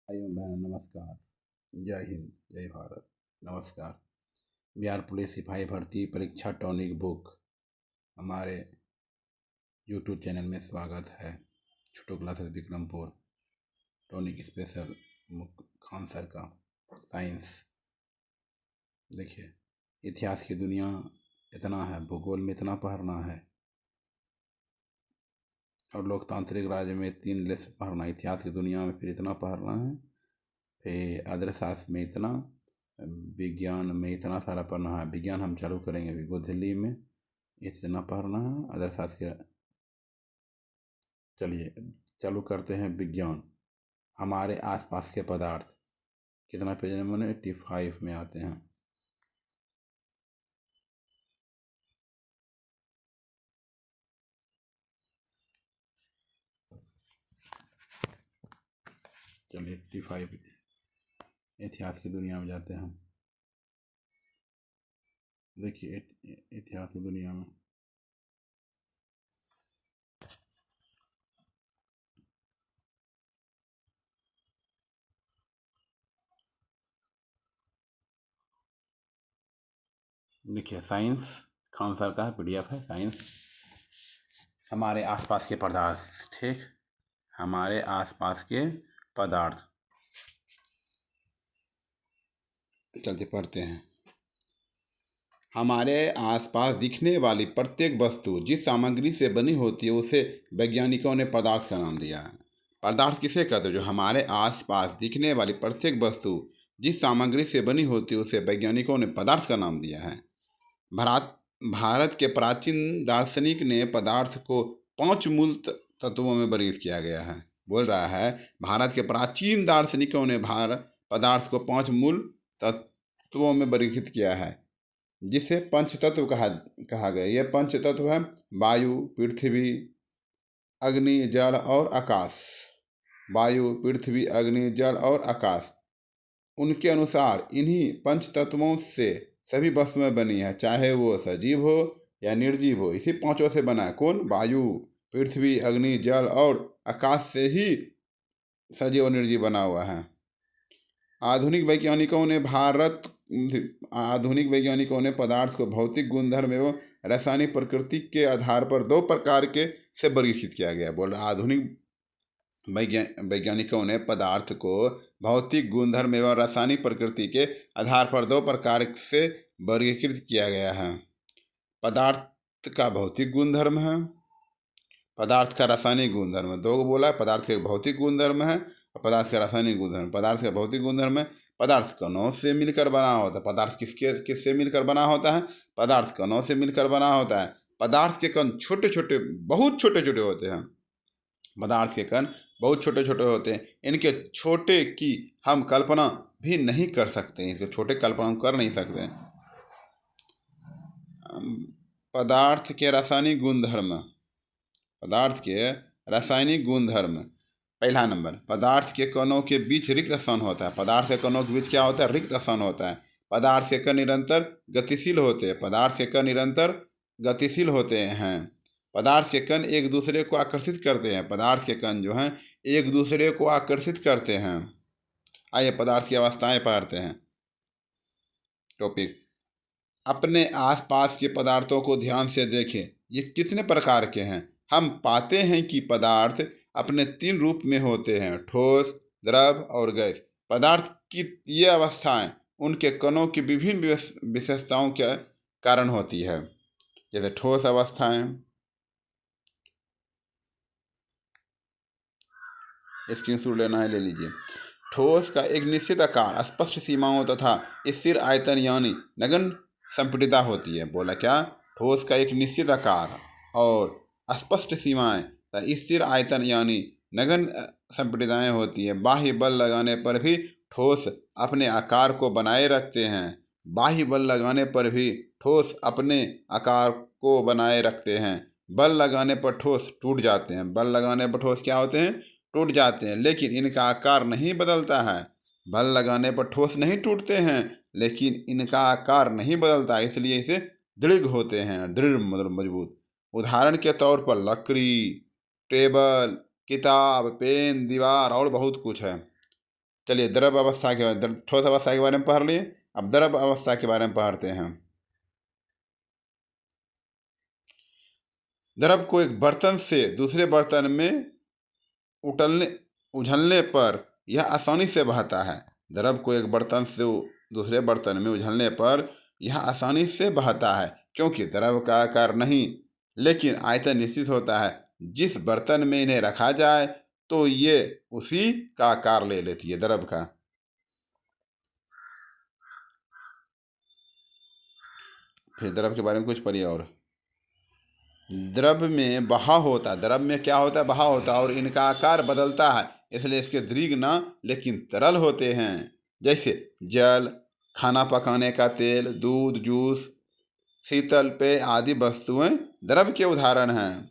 भाइयों बहनों नमस्कार। जय हिंद, जय भारत। नमस्कार। बिहार पुलिस सिपाही भर्ती परीक्षा टॉनिक बुक हमारे यूट्यूब चैनल में स्वागत है। Chhotu classes Vikrampur tonic special Khan sir का साइंस। देखिए, इतिहास की दुनिया इतना है, भूगोल में इतना पढ़ना है और लोकतांत्रिक राज्य में 3 लेसन पढ़ना, इतिहास की दुनिया में फिर इतना पढ़ना है, फिर अर्थशास्त्र में इतना, विज्ञान में इतना सारा पढ़ना है। विज्ञान हम चालू करेंगे विगो दिल्ली में, इतना पढ़ना है अर्थशास्त्र के। चलिए चालू करते हैं। विज्ञान, हमारे आसपास के पदार्थ। कितना पेज नंबर 85 में आते हैं। चलिए 85 इतिहास की दुनिया में जाते हैं हम। देखिए इतिहास की दुनिया में देखिए, साइंस खान सर का है, PDF है साइंस। हमारे आसपास के पदार्थ, ठीक, हमारे आसपास के पदार्थ। चलते पढ़ते हैं। हमारे आसपास दिखने वाली प्रत्येक वस्तु जिस सामग्री से बनी होती है उसे वैज्ञानिकों ने पदार्थ का नाम दिया है। पदार्थ किसे कहते हैं? जो हमारे आसपास दिखने वाली प्रत्येक वस्तु जिस सामग्री से बनी होती है उसे वैज्ञानिकों ने पदार्थ का नाम दिया है। भारत भारत के प्राचीन दार्शनिक ने पदार्थ को 5 मूल तत्वों में वर्गीकृत किया गया है। बोल रहा है, भारत के प्राचीन दार्शनिकों ने पदार्थ को 5 मूल तत्वों में वर्गीकृत किया है, जिसे पंचतत्व कहा गया। ये पंचतत्व है वायु, पृथ्वी, अग्नि, जल और आकाश। वायु, पृथ्वी, अग्नि, जल और आकाश। उनके अनुसार इन्हीं पंच तत्वों से सभी वस्तुएं बनी है, चाहे वो सजीव हो या निर्जीव हो। इसी पांचों से बना है। कौन? वायु, पृथ्वी, अग्नि, जल और आकाश से ही सजीव और निर्जीव बना हुआ है। आधुनिक वैज्ञानिकों ने पदार्थ को भौतिक गुणधर्म एवं रासायनिक प्रकृति के आधार पर 2 प्रकार के से वर्गीकृत किया गया। बोल रहा, आधुनिक वैज्ञानिकों ने पदार्थ को भौतिक गुणधर्म एवं रासायनिक प्रकृति के आधार पर 2 प्रकार से वर्गीकृत किया गया है। पदार्थ का भौतिक गुणधर्म है, पदार्थ का रासायनिक गुणधर्म है। 2 बोला है, पदार्थ के भौतिक गुणधर्म है और पदार्थ का रासायनिक गुणधर्म। पदार्थ का भौतिक गुणधर्म है, पदार्थ कणों से मिलकर बना होता है। पदार्थ किससे मिलकर बना होता है? पदार्थ कणों से मिलकर बना होता है। पदार्थ के कण छोटे छोटे, बहुत छोटे छोटे होते हैं। पदार्थ के कण बहुत छोटे छोटे होते हैं। इनके छोटे की हम कल्पना भी नहीं कर सकते, इनके छोटे कल्पना हम कर नहीं सकते। पदार्थ के रासायनिक गुणधर्म। पदार्थ के रासायनिक गुणधर्म। पहला नंबर, पदार्थ के कणों के बीच रिक्त स्थान होता है। पदार्थ के कणों के बीच क्या होता है? रिक्त स्थान होता है। पदार्थ के कण निरंतर गतिशील होते हैं। पदार्थ के कण निरंतर गतिशील होते हैं। पदार्थ के कण एक दूसरे को आकर्षित करते हैं। पदार्थ के कण जो हैं एक दूसरे को आकर्षित करते हैं। आइए पदार्थ की अवस्थाएं पढ़ते हैं। टॉपिक, अपने आसपास के पदार्थों को ध्यान से देखें। ये कितने प्रकार के हैं? हम पाते हैं कि पदार्थ अपने 3 रूप में होते हैं, ठोस, द्रव और गैस। पदार्थ की ये अवस्थाएं उनके कणों की विभिन्न विशेषताओं के कारण होती है। जैसे ठोस अवस्थाएं, स्क्रीनशॉट लेना है ले लीजिए। ठोस का एक निश्चित आकार, स्पष्ट सीमाओं तथा स्थिर आयतन यानी नगण्य संपीड़ितता होती है। बोला क्या? ठोस का एक निश्चित आकार और स्पष्ट सीमाएं तथा स्थिर आयतन यानी नगण्य संपीड़ितताएं होती है। बाह्य बल लगाने पर भी ठोस अपने आकार को बनाए रखते हैं। बाह्य बल लगाने पर भी ठोस अपने आकार को बनाए रखते हैं। बल लगाने पर ठोस टूट जाते हैं। बल लगाने पर ठोस क्या होते हैं? टूट जाते हैं, लेकिन इनका आकार नहीं बदलता है। बल लगाने पर ठोस नहीं टूटते हैं, लेकिन इनका आकार नहीं बदलता, इसलिए इसे दृढ़ होते हैं। दृढ़ मतलब मजबूत। उदाहरण के तौर पर लकड़ी, टेबल, किताब, पेन, दीवार और बहुत कुछ है। चलिए द्रव अवस्था के बारे में, ठोस अवस्था के बारे में पढ़ लिए, अब द्रव अवस्था के बारे में पढ़ते हैं। द्रव को एक बर्तन से दूसरे बर्तन में उठलने उझलने पर यह आसानी से बहता है। द्रव को एक बर्तन से दूसरे बर्तन में उझलने पर यह आसानी से बहता है, क्योंकि द्रव का आकार नहीं लेकिन आयतन निश्चित होता है। जिस बर्तन में इन्हें रखा जाए तो ये उसी का आकार ले लेती है, द्रव का। फिर द्रव के बारे में कुछ पढ़िए और। द्रव में बहाव होता है, द्रव में क्या होता है, बहाव होता है, और इनका आकार बदलता है, इसलिए इसके दीर्घ न लेकिन तरल होते हैं। जैसे जल, खाना पकाने का तेल, दूध, जूस, शीतल पेय आदि वस्तुएं द्रव के उदाहरण हैं।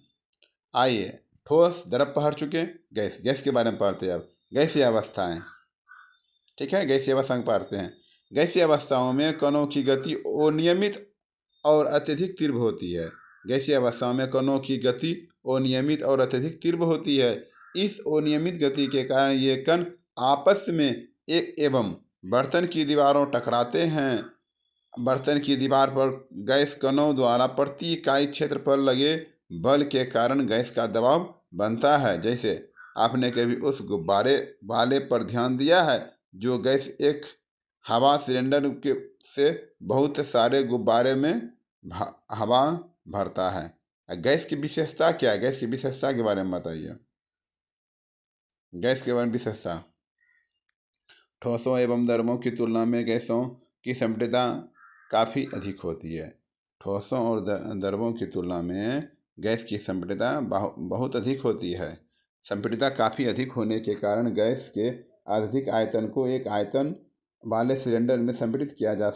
आइए ठोस द्रव पढ़ चुके, गैस, गैस के बारे में पढ़ते हैं अब। गैसीय अवस्थाएं, ठीक है, गैसीय अवस्था पढ़ते हैं। गैसीय अवस्थाओं में कणों की गति अनियमित और अत्यधिक तीव्र होती है। गैसीय अवस्थाओं में कणों की गति अनियमित और अत्यधिक तीव्र होती है। इस अनियमित गति के कारण ये कण आपस में एक एवं बर्तन की दीवारों टकराते हैं। बर्तन की दीवार पर गैस कणों द्वारा प्रति इकाई क्षेत्र पर लगे बल के कारण गैस का दबाव बनता है। जैसे आपने कभी उस गुब्बारे वाले पर ध्यान दिया है जो गैस एक हवा सिलेंडर के से बहुत सारे गुब्बारे में हवा भरता है। गैस की विशेषता क्या है, गैस की विशेषता के बारे में बताइए। गैस के बारे में विशेषता, ठोसों एवं द्रवों की तुलना में गैसों की संपीड़ितता काफ़ी अधिक होती है। ठोसों और द्रवों की तुलना में गैस की संपीड़ितता बहुत अधिक होती है। संपीड़ितता काफ़ी अधिक होने के कारण गैस के अधिक आयतन को एक आयतन वाले सिलेंडर में संपीड़ित किया जा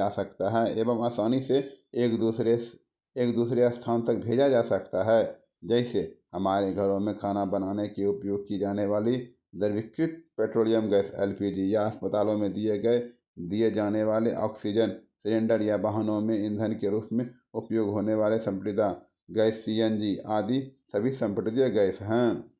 सकता है एवं आसानी से एक दूसरे स्थान तक भेजा जा सकता है। जैसे हमारे घरों में खाना बनाने के उपयोग की जाने वाली द्रवीकृत पेट्रोलियम गैस LPG, या अस्पतालों में दिए जाने वाले ऑक्सीजन सिलेंडर, या वाहनों में ईंधन के रूप में उपयोग होने वाले संपीड़ित गैस CNG आदि सभी संपीड़ित गैस हैं।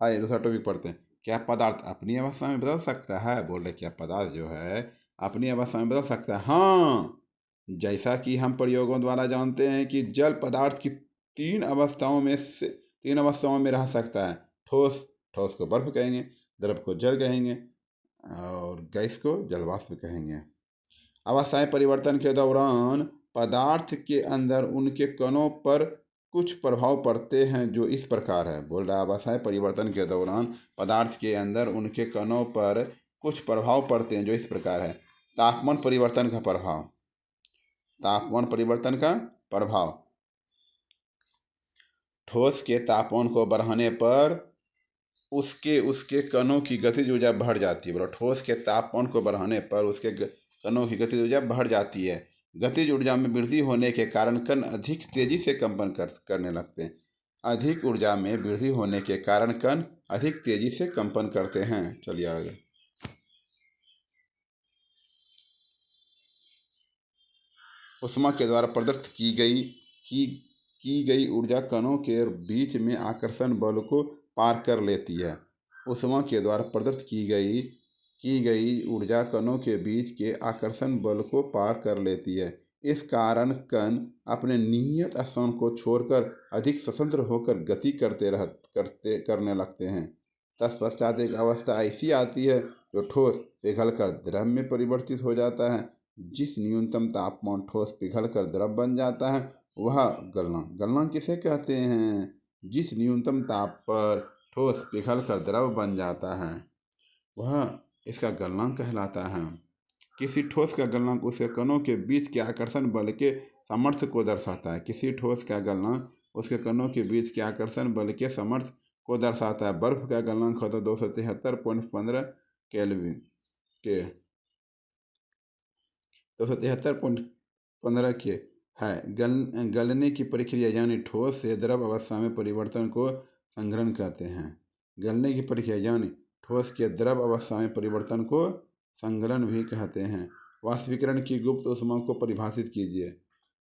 आइए दूसरा टॉपिक पढ़ते हैं। क्या पदार्थ अपनी अवस्था में बदल सकता है? बोल रहे क्या पदार्थ जो है अपनी अवस्था में बदल सकता है? हाँ, जैसा कि हम प्रयोगों द्वारा जानते हैं कि जल पदार्थ की तीन अवस्थाओं में रह सकता है। ठोस को बर्फ कहेंगे, द्रव को जल कहेंगे और गैस को जलवाष्प कहेंगे। अवस्थाएं परिवर्तन के दौरान पदार्थ के अंदर उनके कणों पर कुछ प्रभाव पड़ते हैं जो इस प्रकार है। बोल रहा है अवस्थाएं परिवर्तन के दौरान पदार्थ के अंदर उनके कणों पर कुछ प्रभाव पड़ते हैं जो इस प्रकार है। तापमान परिवर्तन का प्रभाव, तापमान परिवर्तन का प्रभाव, ठोस के तापमान को बढ़ाने पर उसके कणों की गतिज ऊर्जा बढ़ जाती है। बोलो ठोस के तापमान को बढ़ाने पर उसके कणों की गतिज ऊर्जा बढ़ जाती है। गतिज ऊर्जा में वृद्धि होने के कारण कण अधिक तेजी से कंपन करने लगते हैं। अधिक ऊर्जा में वृद्धि होने के कारण कण अधिक तेजी से कंपन करते हैं। चलिए आगे। ऊष्मा के द्वारा प्रदत्त की गई ऊर्जा कणों के बीच में आकर्षण बल को पार कर लेती है। ऊष्मा के द्वारा प्रदत्त की गई ऊर्जा कणों के बीच के आकर्षण बल को पार कर लेती है। इस कारण कण अपने नियत स्थान को छोड़कर अधिक स्वतंत्र होकर गति करने लगते हैं। तत्पश्चात एक अवस्था ऐसी आती है जो ठोस पिघलकर द्रव में परिवर्तित हो जाता है। जिस न्यूनतम तापमान ठोस पिघलकर द्रव बन जाता है वह गलनांक। गलनांक किसे कहते हैं? जिस न्यूनतम ताप पर ठोस पिघलकर द्रव बन जाता है वह इसका गलनांक कहलाता है। किसी ठोस का गलनांक उसके कणों के बीच के आकर्षण बल के सामर्थ्य को दर्शाता है। किसी ठोस का गलनांक उसके कणों के बीच के आकर्षण बल के सामर्थ्य को दर्शाता है। बर्फ का गलनांक होता है 273.15 केल्विन के 273.15 के है। गलने की प्रक्रिया यानी ठोस से द्रव अवस्था में परिवर्तन को संघनन कहते हैं। गलने की प्रक्रिया यानी ठोस के द्रव अवस्था में परिवर्तन को संघनन भी कहते हैं। वाष्पीकरण की गुप्त ऊष्मा को परिभाषित कीजिए।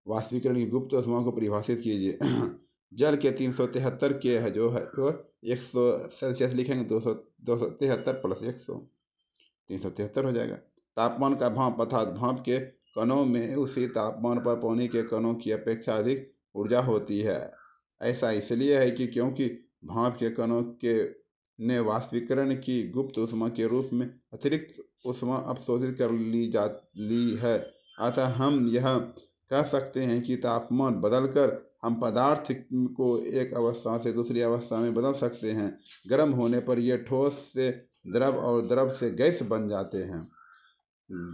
वाष्पीकरण की गुप्त ऊष्मा को परिभाषित कीजिए। जल के 373 के है जो है वो 100 सेल्सियस लिखेंगे, 273 प्लस 100 373 हो जाएगा। तापमान का भाप अर्थात भाप के कणों में उसी तापमान पर पानी के कणों की अपेक्षा अधिक ऊर्जा होती है। ऐसा इसलिए है कि क्योंकि भाप के कणों के ने वाष्पीकरण की गुप्त ऊष्मा के रूप में अतिरिक्त ऊष्मा अवशोषित कर ली है। अतः हम यह कह सकते हैं कि तापमान बदलकर हम पदार्थ को एक अवस्था से दूसरी अवस्था में बदल सकते हैं। गर्म होने पर यह ठोस से द्रव और द्रव से गैस बन जाते हैं।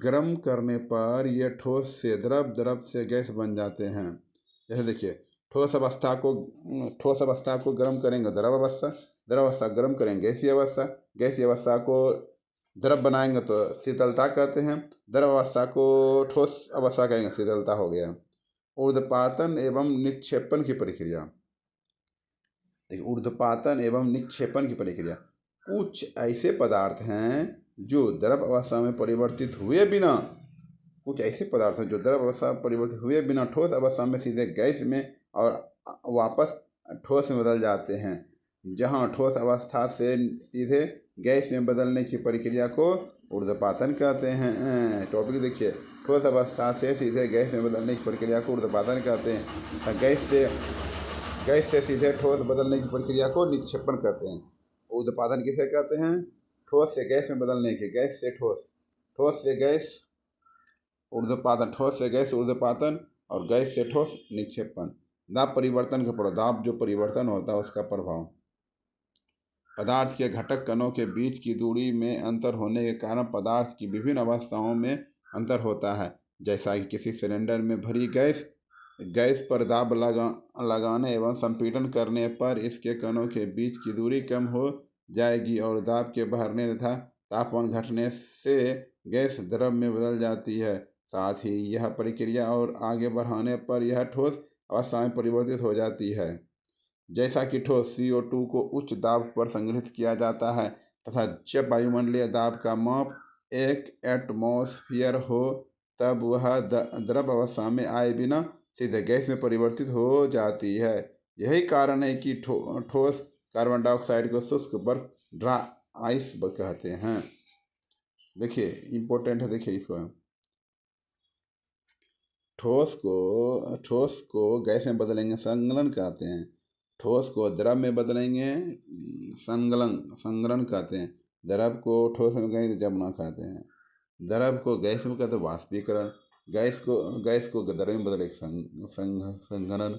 गर्म करने पर यह ठोस से द्रव, द्रव से गैस बन जाते हैं। जैसे देखिए, ठोस अवस्था को गर्म करेंगे द्रव अवस्था, द्रव अवस्था गर्म करेंगे गैसीय अवस्था, गैसीय अवस्था को द्रव बनाएंगे तो शीतलता कहते हैं, द्रव अवस्था को ठोस अवस्था कहेंगे, शीतलता हो गया। ऊर्ध्वपातन एवं निक्षेपण की प्रक्रिया, देखिए ऊर्ध्वपातन एवं निक्षेपण की प्रक्रिया, कुछ ऐसे पदार्थ हैं जो द्रव अवस्था में परिवर्तित हुए बिना, कुछ ऐसे पदार्थ हैं जो द्रव अवस्था में परिवर्तित हुए बिना ठोस अवस्था में सीधे गैस में और वापस ठोस में बदल जाते हैं। जहां ठोस अवस्था से सीधे गैस में बदलने की प्रक्रिया को ऊर्ध्वपातन कहते हैं। टॉपिक देखिए, ठोस अवस्था से सीधे गैस में बदलने की प्रक्रिया को ऊर्ध्वपातन कहते हैं। गैस से सीधे ठोस बदलने की प्रक्रिया को निक्षेपण कहते हैं। ऊर्ध्वपातन किसे कहते हैं? ठोस से गैस में बदलने की, गैस से ठोस, ठोस से गैस ऊर्ध्वपातन, ठोस से गैस ऊर्ध्वपातन और गैस से ठोस निक्षेपण। दाब परिवर्तन का प्रभाव, दाब जो परिवर्तन होता है उसका प्रभाव। पदार्थ के घटक कणों के बीच की दूरी में अंतर होने के कारण पदार्थ की विभिन्न अवस्थाओं में अंतर होता है। जैसा कि किसी सिलेंडर में भरी गैस पर दाब लगाने एवं संपीड़न करने पर इसके कणों के बीच की दूरी कम हो जाएगी और दाब के बढ़ने तथा तापमान घटने से गैस द्रव में बदल जाती है। साथ ही यह प्रक्रिया और आगे बढ़ाने पर यह ठोस अवस्था में परिवर्तित हो जाती है। जैसा कि ठोस CO2 को उच्च दाब पर संग्रहित किया जाता है तथा जब वायुमंडलीय दाब का माप 1 एटमॉस्फेयर हो तब वह द्रव अवस्था में आए बिना सीधे गैस में परिवर्तित हो जाती है। यही कारण है कि ठोस कार्बन डाइऑक्साइड को शुष्क बर्फ, ड्राई आइस कहते हैं। देखिए इम्पोर्टेंट है, देखिए इसको, ठोस को गैस में बदलेंगे संगलन कहते हैं, ठोस को द्रव में बदलेंगे संगलन कहते हैं, द्रव को ठोस में गैस जमना कहते हैं, द्रव को गैस में कहते हैं वाष्पीकरण, गैस को द्रव में बदले संघनन,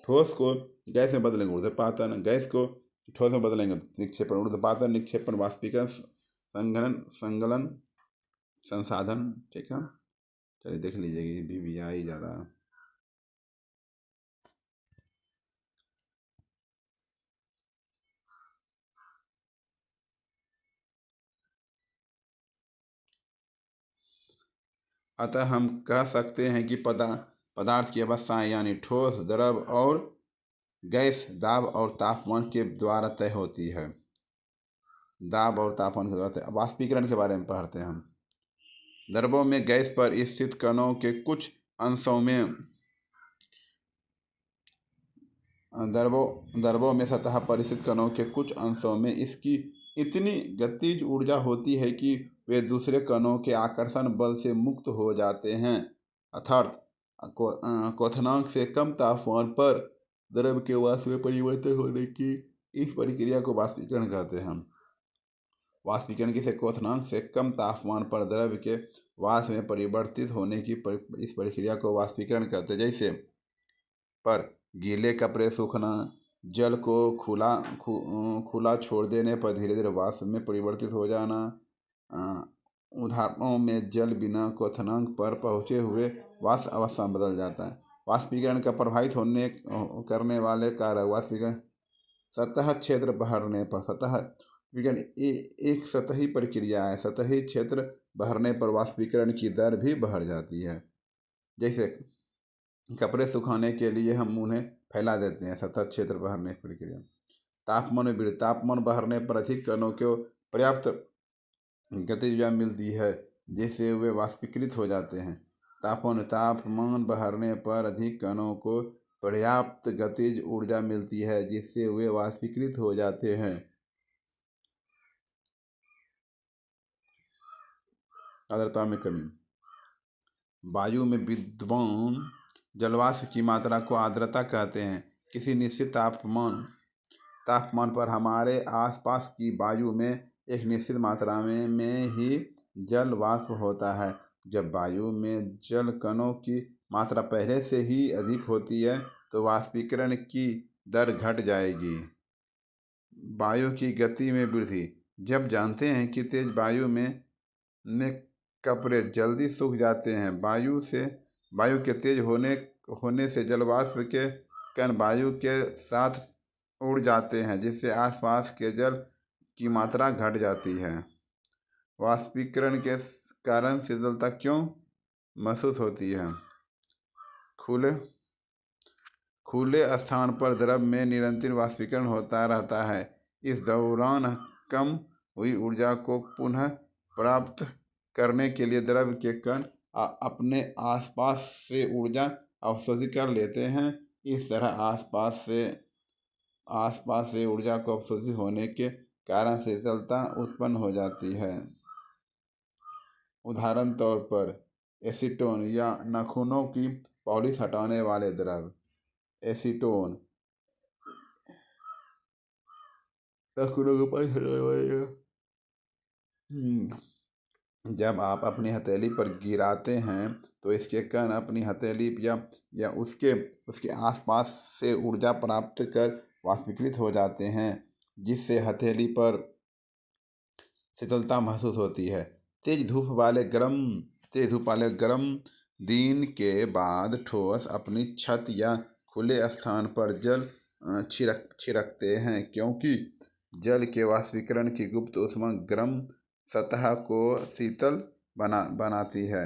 ठोस को गैस में बदलेंगे ऊर्ध्वपातन, गैस को ठोस में बदलेंगे निक्षेपण, ऊर्ध्वपातन, निक्षेपण, वाष्पीकरण, संघनन, संगलन, संसाधन। ठीक है, चलिए देख लीजिएगा, ये भी आई ज़्यादा। अतः हम कह सकते हैं कि पदार्थ की अवस्थाएं यानी ठोस, द्रव और गैस दाब और तापमान के द्वारा तय होती है। दाब और तापमान के द्वारा। वाष्पीकरण के बारे में पढ़ते हैं हम। द्रवों में गैस पर स्थित कणों के कुछ अंशों में द्रवों में सतह पर स्थित कणों के कुछ अंशों में इसकी इतनी गतिज ऊर्जा होती है कि वे दूसरे कणों के आकर्षण बल से मुक्त हो जाते हैं। अर्थात क्वथनांक से कम तापमान पर द्रव के वाष्प में परिवर्तन होने की इस प्रक्रिया को वाष्पीकरण कहते हैं। वाष्पीकरण किसे? क्वथनांक से कम तापमान पर द्रव के वाष्प में परिवर्तित होने की इस प्रक्रिया को वाष्पीकरण कहते हैं। जैसे पर गीले कपड़े सूखना, जल को खुला छोड़ देने पर धीरे धीरे वाष्प में परिवर्तित हो जाना। उदाहरणों में जल बिना क्वथनांक पर पहुँचे हुए वाष्प अवस्था में बदल जाता है। वाष्पीकरण का प्रभावित करने वाले कारक वाष्पीकरण सतह क्षेत्र बढ़ने पर, सतह विज्ञान एक सतही प्रक्रिया है। सतही क्षेत्र बढ़ने पर वाष्पीकरण की दर भी बढ़ जाती है। जैसे कपड़े सुखाने के लिए हम उन्हें फैला देते हैं, सतह क्षेत्र बढ़ने की प्रक्रिया। तापमान में वृद्धि, तापमान बढ़ने पर अधिक कणों को पर्याप्त गतिज ऊर्जा मिलती है जिससे वे वाष्पीकृत हो जाते हैं। तापमान बढ़ने पर अधिक कणों को पर्याप्त गतिज ऊर्जा मिलती है जिससे वे वाष्पीकृत हो जाते हैं। आर्द्रता में कमी। वायु में विद्यमान जलवाष्प की मात्रा को आर्द्रता कहते हैं। किसी निश्चित तापमान पर हमारे आसपास की वायु में एक निश्चित मात्रा में ही जल वाष्प होता है। जब वायु में जल कणों की मात्रा पहले से ही अधिक होती है तो वाष्पीकरण की दर घट जाएगी। वायु की गति में वृद्धि। जब जानते हैं कि तेज वायु में कपड़े जल्दी सूख जाते हैं। वायु के तेज होने से जलवाष्प के कण वायु के साथ उड़ जाते हैं जिससे आसपास के जल की मात्रा घट जाती है। वाष्पीकरण के कारण शीतलता क्यों महसूस होती है? खुले स्थान पर द्रव में निरंतर वाष्पीकरण होता रहता है। इस दौरान कम हुई ऊर्जा को पुनः प्राप्त करने के लिए द्रव के कण अपने आसपास से ऊर्जा अवशोषित कर लेते हैं। इस तरह आसपास से ऊर्जा को अवशोषित होने के कारण शीतलता उत्पन्न हो जाती है। उदाहरण तौर पर एसीटोन या नाखूनों की पॉलिश हटाने वाले द्रव। एसीटोन नाखूनों की पॉलिश हटाने वाले। जब आप अपनी हथेली पर गिराते हैं तो इसके कण अपनी हथेली या उसके आसपास से ऊर्जा प्राप्त कर वाष्पीकृत हो जाते हैं जिससे हथेली पर शीतलता महसूस होती है। तेज धूप वाले गर्म दिन के बाद ठोस अपनी छत या खुले स्थान पर जल छिड़कते हैं क्योंकि जल के वाष्पीकरण की गुप्त ऊष्मा गर्म सतह को शीतल बनाती है।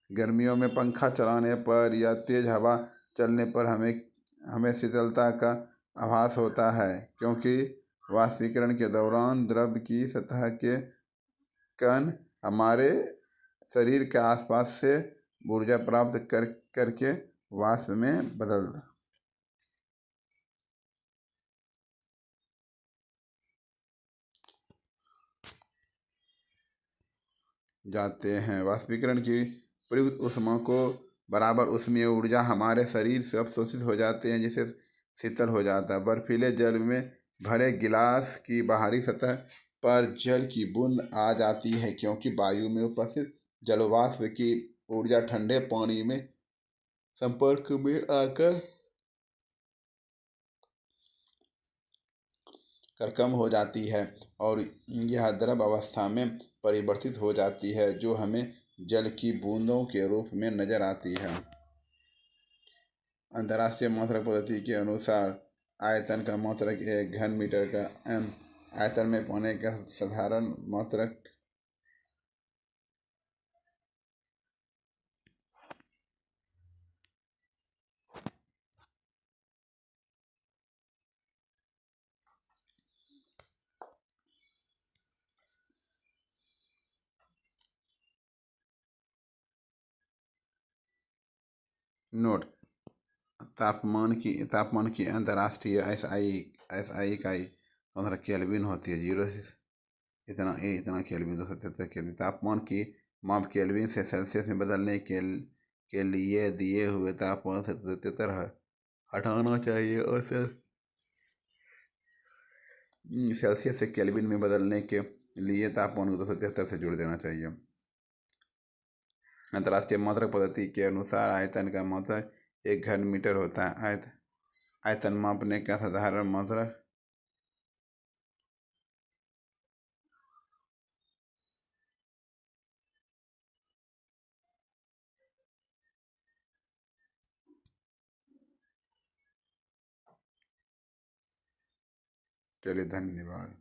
गर्मियों में पंखा चलाने पर या तेज हवा चलने पर हमें शीतलता का आभास होता है क्योंकि वाष्पीकरण के दौरान द्रव की सतह के कण हमारे शरीर के आसपास से ऊर्जा प्राप्त करके वाष्प में बदल जाते हैं। वाष्पीकरण की प्रयुक्त ऊष्मा को बराबर ऊष्मीय ऊर्जा हमारे शरीर से अवशोषित हो जाते हैं जिससे शीतल हो जाता है। बर्फीले जल में भरे गिलास की बाहरी सतह पर जल की बूंद आ जाती है क्योंकि वायु में उपस्थित जलवाष्प की ऊर्जा ठंडे पानी में संपर्क में आकर कम हो जाती है और यह द्रव अवस्था में परिवर्तित हो जाती है जो हमें जल की बूंदों के रूप में नजर आती है। अंतर्राष्ट्रीय मात्रक पद्धति के अनुसार आयतन का मात्रक एक घन मीटर का आयतन में पानी का साधारण मात्रक नोट। तापमान की अंतर्राष्ट्रीय एसआई इकाई केल्विन होती है। 0 इतना केल्विन, 273 केल्विन। तापमान की माप केल्विन से सेल्सियस में बदलने के लिए दिए हुए तापमान से 77 हटाना चाहिए और सेल्सियस से केल्विन में बदलने के लिए तापमान को 273 से जोड़ देना चाहिए। अंतर्राष्ट्रीय मात्रक पद्धति के अनुसार आयतन का मात्रक एक घन मीटर होता है। आयतन मापने का साधारण मात्रक के लिए धन्यवाद।